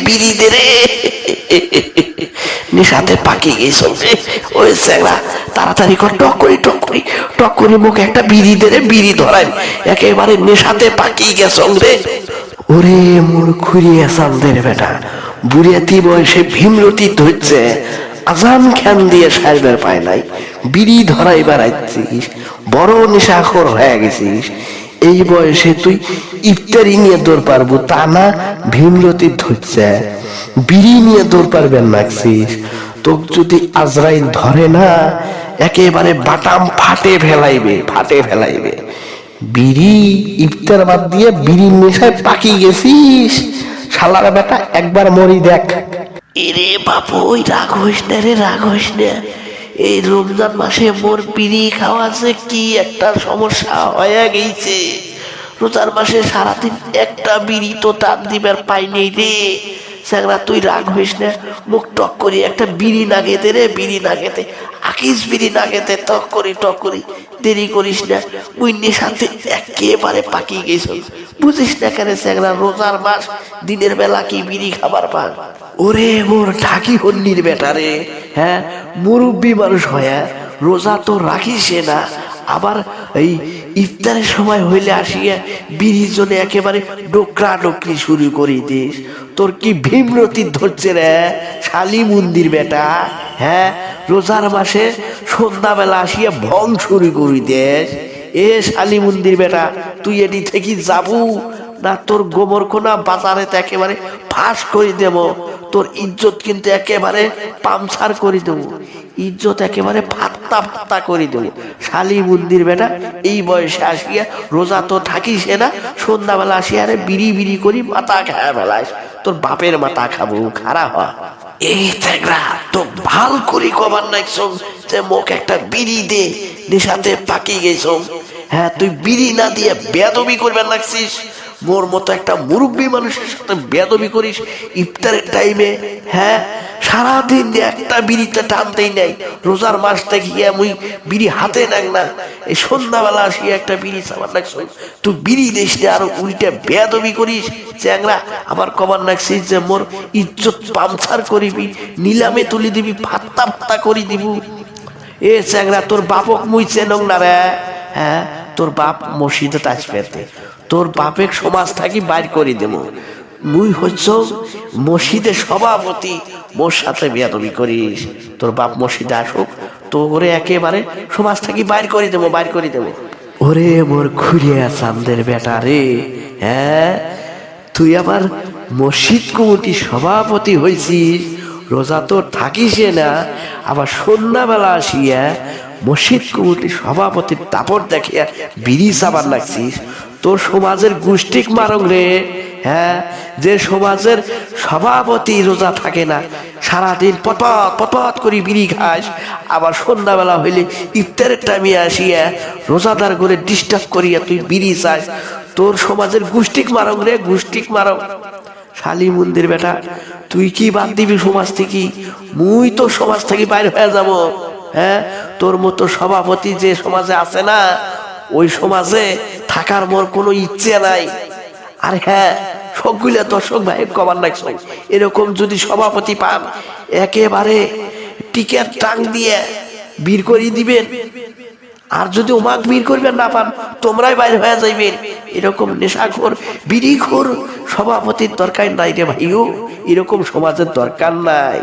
বিড়ি দে রে। নেশাতে পাকি গেছ ওই চ্যাংড়া, তাড়াতাড়ি কর, টক করি মুখে একটা বিড়ি দে রে, বিড়ি ধরাই, একেবারে নেশাতে পাকি গেছ রে। ওরে মোর খুঁড়িয়ে চান্দের বেটা, বুড়িয়াতি বয়সে ভীমরতি ধরছে, আজান খ্যান দিয়ে সারবার পায় নাই, বিড়ি ধরাই বেড়াচ্ছিস, বড় নেশাখোর হয়ে গেছিস। এই বয়সে তুই ইফতারি নিয়ে দৌড় পারবো তা না, ভীমরতি ধরছে বিড়ি নিয়ে দৌড় পারবেন লাগছিস। তোকে যদি আজরাইল ধরে না, একেবারে বাটাম ফাটে ফেলাইবে। বিড়ি ইফতার বাদ দিয়ে বিড়ির নেশায় পাকি গেছিস শালার বেটা, একবার মরি দেখ। এরে বাপু, ওই রাগ হইস না। এই রমজান মাসে মোর বিড়ি খাওয়া যে কি একটা সমস্যা হয়ে গেছে। রোজার মাসে সারাদিন একটা বিড়ি তো টান দিবার পাই নেই রে। স্যাংরা তুই রাগ হইস না, মুখ টক করি একটা বিড়ি না খেতে রে, বিড়ি না খেতে, আকিস বিড়ি না খেতে, টক করি, দেরি করিস না। মুই নেশাতে একেবারে পাকি গেছ, বুঝিস না কেন স্যাংরা, রোজার মাস দিনের বেলা কি বিড়ি খাবার পান। ওরে মোর ঢাকি হন্নির বেটা রে, হ্যাঁ মুরব্বী মানুষ হয়া রোজা তো রাখিস না, আবার এই ইফতারের সময় হইলে আসিয়া বিড়ির জন্য একেবারে ডোকরি শুরু করে দিস। তোর কি ভীমরতি ধরছে রে শালি মন্দির বেটা, হ্যাঁ রোজার মাসে সন্ধ্যাবেলা আসিয়া ভং শুরু করে দিস। এ শালি মন্দির বেটা, তুই এটি থেকে যাবু না তোর গোবর কোনা বাজারে একেবারে ফাঁস করে দেব, তোর ইজ্জত কিন্তু একেবারে পামসার করে দেব, ইজ্জত একেবারে ফাত্তা করে দেব। শালি মন্দির বেটা, এই বয়সে আসিয়া রোজা তো থাকিস না, সন্ধ্যাবেলা আসিয়া আরে বিড়ি করি মাথা খায় বেলাস, তোর বাপের মাথা খাবো, খারাপ হয়। এই ত্যাগরা তো ভাল করি কবার নাইছ যে মোক একটা বিড়ি দে, নেশাতে পাকি গেছ। হ্যাঁ তুই বিড়ি না দিয়ে বেয়াদবি করবেন লাগছিস, মোর মতো একটা মুরব্বী মানুষের সাথে বেয়াদবি করিস ইফতারের টাইমে। হ্যাঁ সারাদিন একটা বিড়িতে টানতেই নাই, রোজার মাস থেকে মুই বিড়ি হাতে নাক না, এই সন্ধ্যাবেলা আসিয়া একটা বিড়ি চাবার লাগছ, তুই বিড়ি দিস না আর উল্টে বেয়াদবি করিস। চ্যাংরা আবার কবার লাগছিস যে মোর ইজ্জত পামছার করিবি, নিলামে তুলি দিবি, ফাত্তা করি দিব। এ চ্যাংরা তোর বাপক মুই চেনং না রে, হ্যাঁ তোর বাপ মসজিদে আসবে, তোর বাপের সমাজ থাকি বাইর করে দেব, মুই হচ্ছ মসজিদের সভাপতি, মোর সাথে বেয়াদবি করিস, তোর বাপ মসজিদে আসুক, তো ওরে একেবারে সমাজ থাকি বাইর করে দেব। ওরে মোর খুঁড়িয়া চান্দের বেটা রে, হ্যাঁ তুই আবার মসজিদ কমিটির সভাপতি হয়েছিস, রোজা তো থাকিস না, আবার সন্ধ্যাবেলা আসিয়া মসজিদ কমিটির সভাপতির দাপট দেখিয়া বিড়ি চাবার লাগছিস। তোর সমাজের গোষ্ঠীক মারং রে, হ্যাঁ যে সমাজের সভাপতি রোজা থাকে না, সারাদিন পটপট করে বিড়ি খাস, আবার সন্ধ্যাবেলা হইলে ইফতারের টাইমে আসিয়া রোজাদার করে ডিস্টার্ব করিয়া তুই বিড়ি চাস, তোর সমাজের গোষ্ঠীক মারং রে, গোষ্ঠীক মারং। শালি মন্দির বেটা, তুই কি বাদ দিবি সমাজ থেকে? মুই তো সমাজ থেকে বাইরে হয়ে যাব। হ্যাঁ তোর মতো সভাপতি যে সমাজে আছে না, ওই সমাজে থাকার মোর কোনো ইচ্ছে নাই। আর হ্যাঁ সবগুলা দর্শক ভাই কবার লাগছ, এরকম যদি সভাপতি পান একেবারে টিকেট টাং দিয়ে বীর করিয়ে দিবেন, আর যদি ওমাক বীর করবেন না পান তোমরাই বাইরে হয়ে যাইবেন। এরকম নেশাখোর বিড়িখোর সভাপতির দরকার নাই রে ভাইও, এরকম সমাজের দরকার নাই।